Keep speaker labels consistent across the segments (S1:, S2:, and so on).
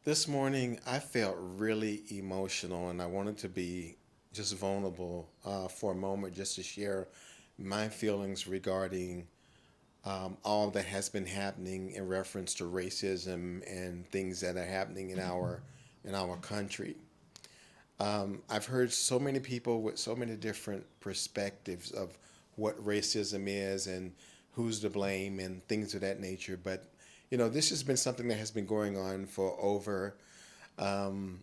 S1: This morning, I felt really emotional and I wanted to be just vulnerable for a moment just to share my feelings regarding all that has been happening in reference to racism and things that are happening in our country. I've heard so many people with so many different perspectives of what racism is and who's to blame and things of that nature. But this has been something that has been going on for um,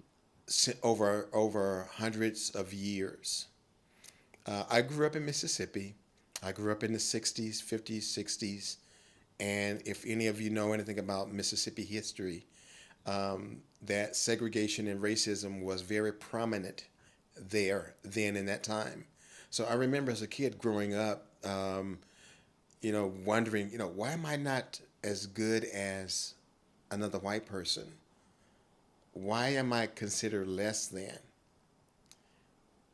S1: over hundreds of years. I grew up in Mississippi. I grew up in the 60s, 50s, 60s. And if any of you know anything about Mississippi history, that segregation and racism was very prominent there then in that time. So I remember as a kid growing up, wondering, why am I not as good as another white person? Why am I considered less than?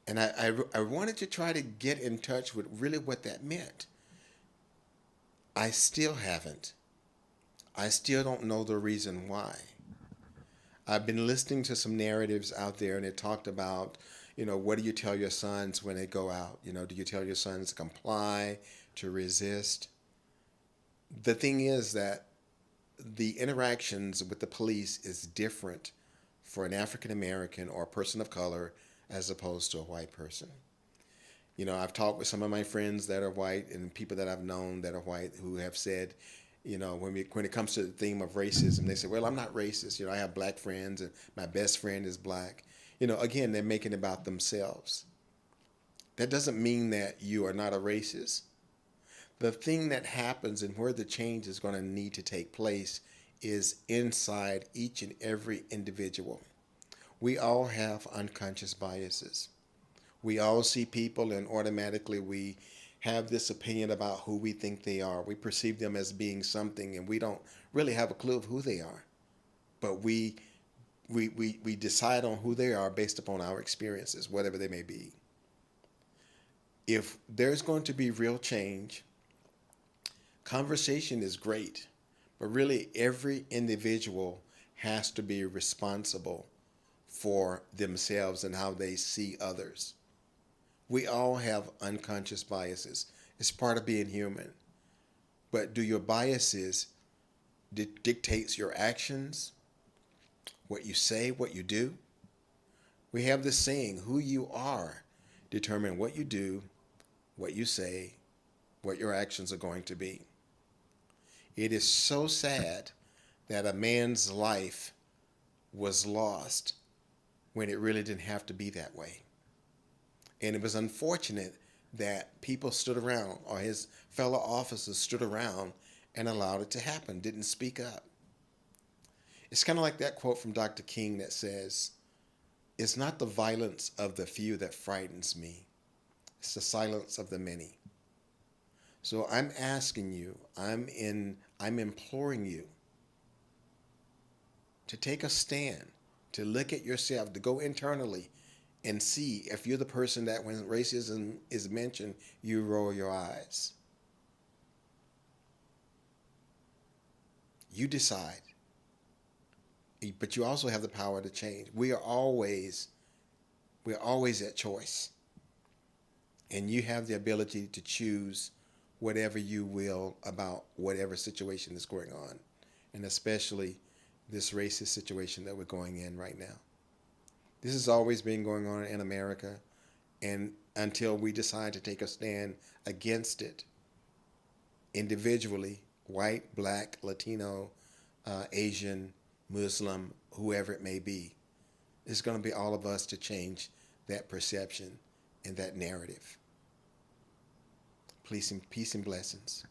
S1: And I wanted to try to get in touch with really what that meant. I still haven't. I still don't know the reason why. I've been listening to some narratives out there, and it talked about, what do you tell your sons when they go out? Do you tell your sons to comply, to resist? The thing is that the interactions with the police is different for an African American or a person of color as opposed to a white person. I've talked with some of my friends that are white and people that I've known that are white who have said, when it comes to the theme of racism, they say, "Well, I'm not racist. I have black friends and my best friend is black." Again, they're making it about themselves. That doesn't mean that you are not a racist. The thing that happens and where the change is going to need to take place is inside each and every individual. We all have unconscious biases. We all see people and automatically we have this opinion about who we think they are. We perceive them as being something and we don't really have a clue of who they are. But we decide on who they are based upon our experiences, whatever they may be. If there's going to be real change, conversation is great, but really every individual has to be responsible for themselves and how they see others. We all have unconscious biases. It's part of being human. But do your biases dictates your actions, what you say, what you do? We have this saying, who you are determine what you do, what you say, what your actions are going to be. It is so sad that a man's life was lost when it really didn't have to be that way. And it was unfortunate that people stood around, or his fellow officers stood around and allowed it to happen, didn't speak up. It's kind of like that quote from Dr. King that says, "It's not the violence of the few that frightens me, it's the silence of the many." So I'm asking you, I'm imploring you to take a stand, to look at yourself, to go internally and see if you're the person that when racism is mentioned, you roll your eyes. You decide. But you also have the power to change. We're always at choice. And you have the ability to choose whatever you will about whatever situation is going on. And especially this racist situation that we're going in right now. This has always been going on in America, and until we decide to take a stand against it individually, white, black, Latino, Asian, Muslim, whoever it may be, it's going to be all of us to change that perception and that narrative. Peace and blessings.